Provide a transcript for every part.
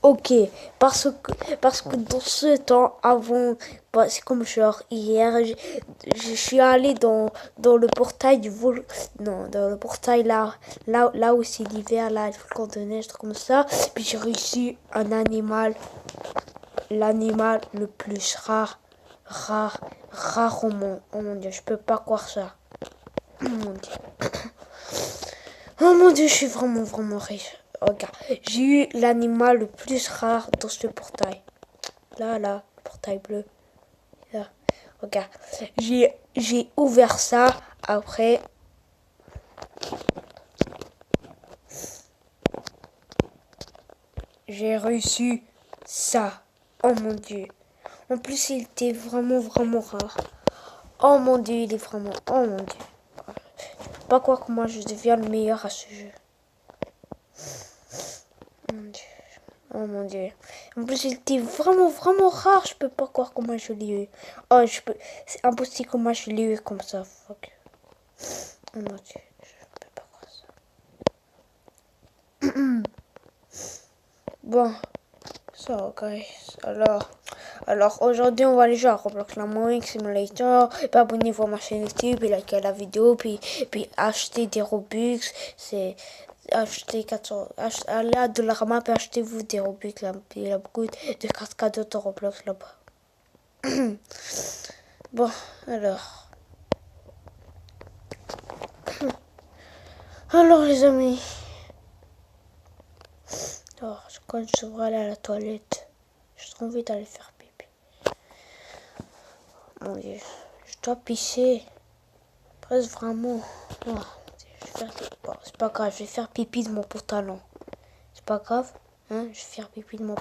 Ok, parce que dans ce temps, avant, bah, c'est comme genre hier, je suis allé dans le portail du vol, non, dans le portail là où c'est l'hiver, là, le volcan de neige, truc comme ça, puis j'ai réussi un animal, l'animal le plus rare oh mon Dieu, je peux pas croire ça. Oh mon Dieu, je suis vraiment riche. Regarde, j'ai eu l'animal le plus rare dans ce portail. Là, le portail bleu. Là, regarde. J'ai ouvert ça. Après, j'ai reçu ça. Oh mon Dieu. En plus, il était vraiment rare. Oh mon Dieu, il est vraiment... Oh mon Dieu. Je sais pas quoi, comment je deviens le meilleur à ce jeu. Mon Dieu. Oh mon Dieu. En plus, il était vraiment rare. Je peux pas croire comment je l'ai eu. Oh, c'est impossible comment je l'ai eu comme ça. Fuck. Oh mon Dieu. Je peux pas croire ça. Bon. So, guys. Alors aujourd'hui, on va aller jouer à Roblox La Mowing Simulator. Puis abonnez-vous à ma chaîne YouTube. Puis likez la vidéo. Puis acheter des Robux. C'est... Acheter 400, allez à Dollarama et achetez-vous des Robux là. Puis il y a beaucoup de cartes cadeaux de Roblox là-bas. Bon, alors. Alors les amis. Alors, quand je devrais aller à la toilette, j'ai trop envie d'aller faire pipi. Mon Dieu, je dois pisser. Presque vraiment. Oh, bon, c'est pas grave, je vais faire pipi de mon pantalon. C'est pas grave, hein, je vais faire pipi de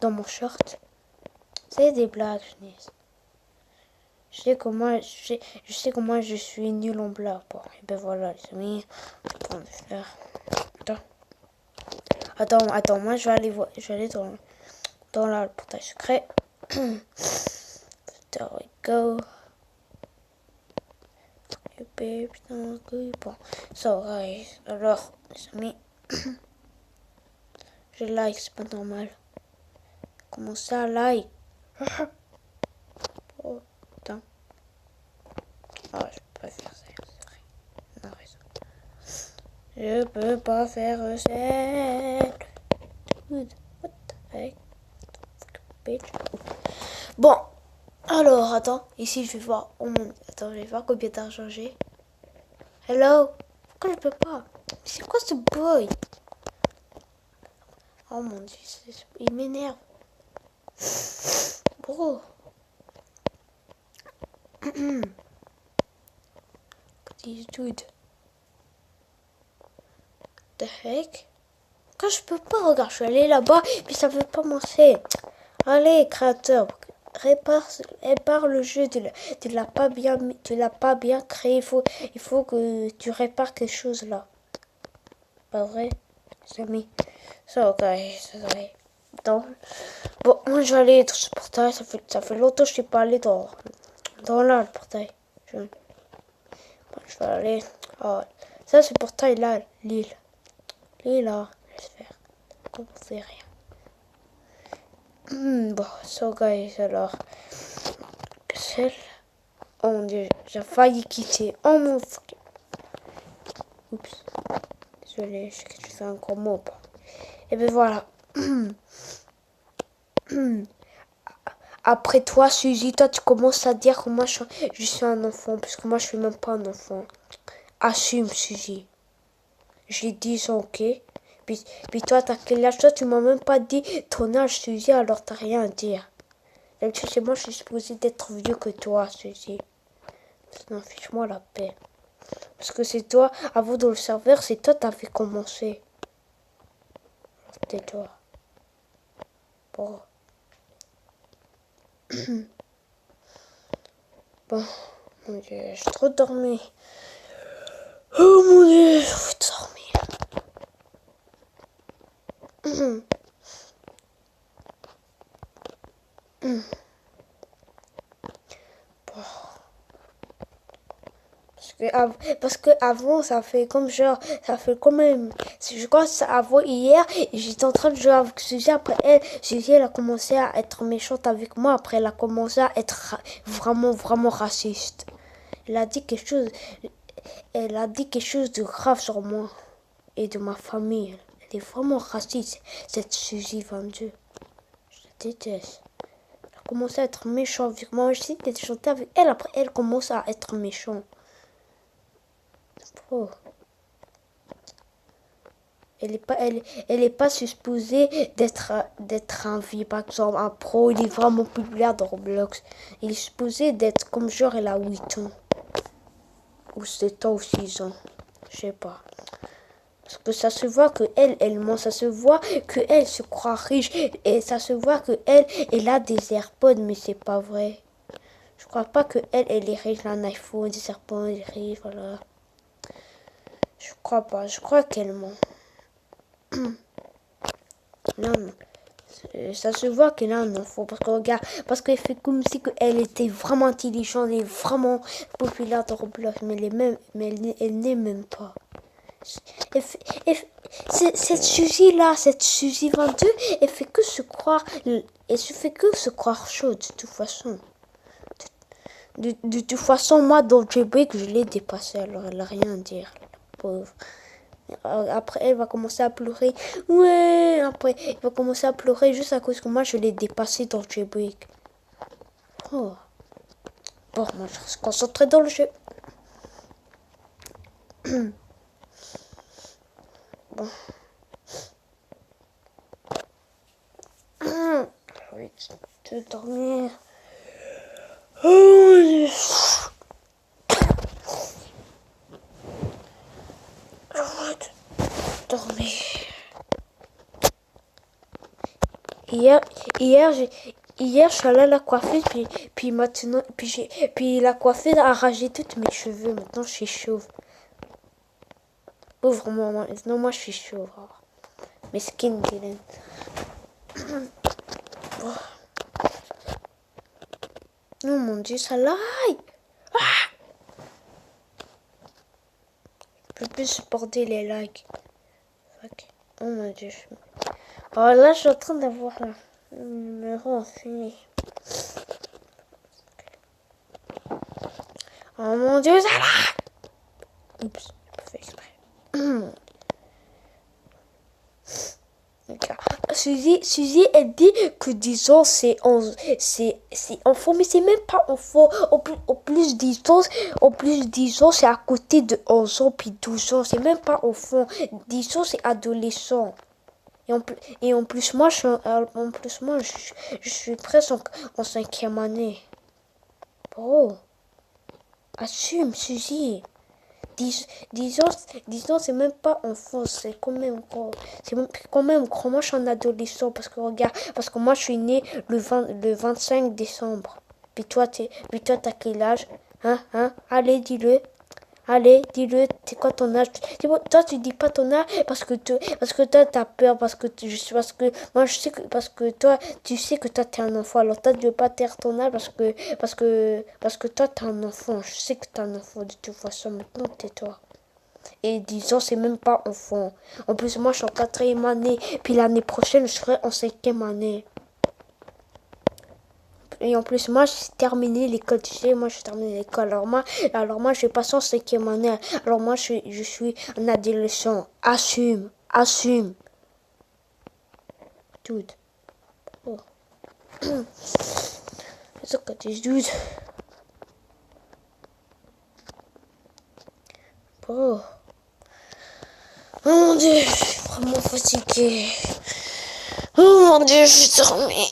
dans mon short. C'est des blagues, Genise. Je sais comment je suis nul en blague. Bon, et ben voilà, les amis. Je vais prendre le fleurs. Attends, moi je vais aller dans le portail secret. There we go. Putain, bon. So, guys, alors, les amis, je like, c'est pas normal. Comment ça, like? Oh, putain. Ah, je peux pas faire ça. Non, raison. Je peux pas faire ça. What the heck? Bitch. Bon, alors, attends, ici je vais voir. Oh mon... Attends, je vais voir combien d'argent j'ai. Hello? Pourquoi je peux pas? C'est quoi ce boy? Oh mon Dieu, il m'énerve. Bro. Dude. The heck? Quand je peux pas, regarde, je suis allé là-bas, puis ça veut pas marcher. Allez, créateur, répare le jeu, tu l'as pas bien créé, il faut que tu répares quelque chose là. Pas vrai, les amis? Ça, ok, ça va. Donc, bon, moi je vais aller dans ce portail, ça fait longtemps que je suis pas allé dans là, le portail. Bon, je vais aller. Oh, ça, c'est le portail là, l'île. L'île là, laisse faire. On sait rien. Bon, so guys, alors. Celle. Oh mon dieu, j'ai failli quitter. Oh mon fuck. Oups. Désolé, je fais un gros mot. Et ben voilà. Après toi, Suzy, toi, tu commences à dire que moi, je suis un enfant, parce que moi, je suis même pas un enfant. Assume, Suzy. J'ai 10 ans, ok? Puis toi, t'as quel âge? Toi, tu m'as même pas dit ton âge, Suzy, alors t'as rien à dire. D'habitude, c'est moi, je suis supposée d'être vieux que toi, Suzy. Non, fiche-moi la paix. Parce que c'est toi, avant dans le serveur, c'est toi qui fait commencer. Tais-toi. Bon. Bon, mon dieu, j'ai trop dormi. Oh mon dieu, j'ai envie de dormir. Bon. Parce Parce que avant, ça fait comme genre, ça fait quand même. Je crois que ça avant hier, j'étais en train de jouer avec Suzy. Après elle, Suzy, elle a commencé à être méchante avec moi. Après, elle a commencé à être vraiment, vraiment raciste. Elle a dit quelque chose, elle a dit quelque chose de grave sur moi et de ma famille. Elle est vraiment raciste, cette Suzy 22. Je la déteste. Elle a commencé à être méchante avec moi. J'essaie d'être chanter avec elle. Après, elle commence à être méchante. Oh. Elle est pas supposée d'être un vie, par exemple, un pro, il est vraiment populaire dans Roblox. Il est supposé d'être comme genre, elle a 8 ans. Ou 7 ans ou 6 ans. Je sais pas. Parce que ça se voit que elle ment, ça se voit que elle se croit riche. Et ça se voit que elle a des AirPods, mais c'est pas vrai. Je crois pas que elle est riche, elle a un iPhone, des AirPods, elle est riche, voilà. Je crois pas, je crois qu'elle ment. Non, non. Ça se voit qu'elle a un enfant parce que regarde, parce qu'elle fait comme si elle était vraiment intelligente et vraiment populaire dans Roblox, mais elle n'est même pas. Cette Suzy là, cette Suzy 22, elle fait que se croire, elle se fait que se croire chaude de toute façon. De toute façon, moi dans Jailbreak, je l'ai dépassée, alors elle a rien à dire, la pauvre. Après, elle va commencer à pleurer. Ouais, après, elle va commencer à pleurer juste à cause que moi, je l'ai dépassé dans le Jailbreak. Oh. Bon, moi, je reste concentrée dans le jeu. Bon. Je vais te dormir. Oh, je vais te dormir. Hier, je suis allée à la coiffeuse, puis maintenant, puis la coiffeuse a arraché toutes mes cheveux. Maintenant, je suis chauve. Pauvre moi, maintenant, moi, je suis chauve. Mes skin Dylan. Oh mon dieu, ça lag. Je peux plus supporter les lags. Fuck. Oh mon dieu. Oh là, je suis en train d'avoir un numéro infini. Oh mon dieu, ça lag. Oups, j'ai pas fait exprès. Suzy, elle dit que 10 ans c'est enfant, mais c'est même pas enfant. Au plus 10 ans, c'est à côté de 11 ans, puis 12 ans, c'est même pas enfant. 10 ans, c'est adolescent. Et en plus, moi, je suis presque en 5e année. Oh, assume, Suzy. 10 ans, c'est même pas enfant, c'est quand même gros. C'est quand même gros. Moi, je suis un adolescent parce que regarde, parce que moi, je suis né le 25 décembre. T'as quel âge? Hein? Allez, dis-le. Allez, dis-le, c'est quoi ton âge? Toi, tu dis pas ton âge parce que toi, t'as peur, parce que moi, je sais que, parce que toi, tu sais que toi, t'es un enfant. Alors, toi, tu veux pas taire ton âge parce que toi, t'es un enfant. Je sais que t'es un enfant de toute façon. Maintenant, tais-toi. Et 10 ans, c'est même pas enfant. En plus, moi, je suis en 4e année. Puis l'année prochaine, je serai en 5e année. Et en plus, moi, j'ai terminé l'école. Tu sais, moi, j'ai terminé l'école. Alors moi, je vais passer en 5e année. Alors moi, je suis un adolescent. Assume. Dude. Oh. C'est ça que tu dude. Oh. Oh mon dieu, je suis vraiment fatiguée. Oh mon dieu, je suis dormie.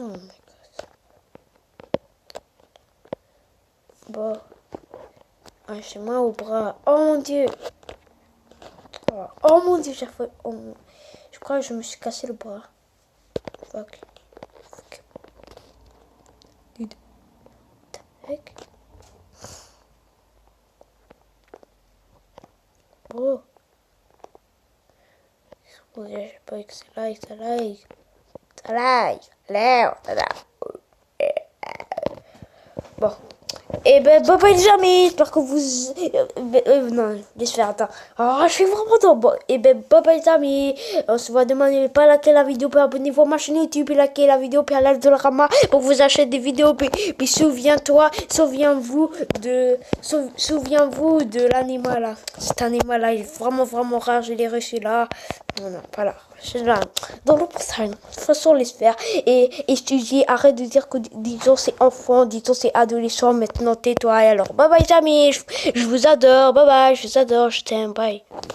Oh my god. Bon. Ah, j'ai mal au bras. Oh mon dieu. Oh mon dieu, j'ai fait. Je crois que je me suis cassé le bras. Fuck. Avec. Oh. J'ai pas que ça like, ça like. Ça like. Léo, ça like. Bon. Et ben, bye bye les amis. J'espère que vous... non, laisse faire, attends. Ah, je suis vraiment dans... Bon, et ben, bye bye les amis. On se voit demain. N'oubliez pas liker la vidéo, puis abonnez-vous à ma chaîne YouTube, puis liker la vidéo, puis à l'aide de la rama pour que vous achetez des vidéos. Puis souviens-vous de l'animal là. Cet animal là, il est vraiment, vraiment rare. Je l'ai reçu là. Non, non, pas là. C'est là. Dans le portail. De toute façon, laisse faire. Et je te dis, arrête de dire que, disons, c'est enfant, disons, c'est adolescent. Maintenant, tais-toi. Et alors, bye bye, les amis. Je vous adore. Bye bye. Je vous adore. Je t'aime. Bye.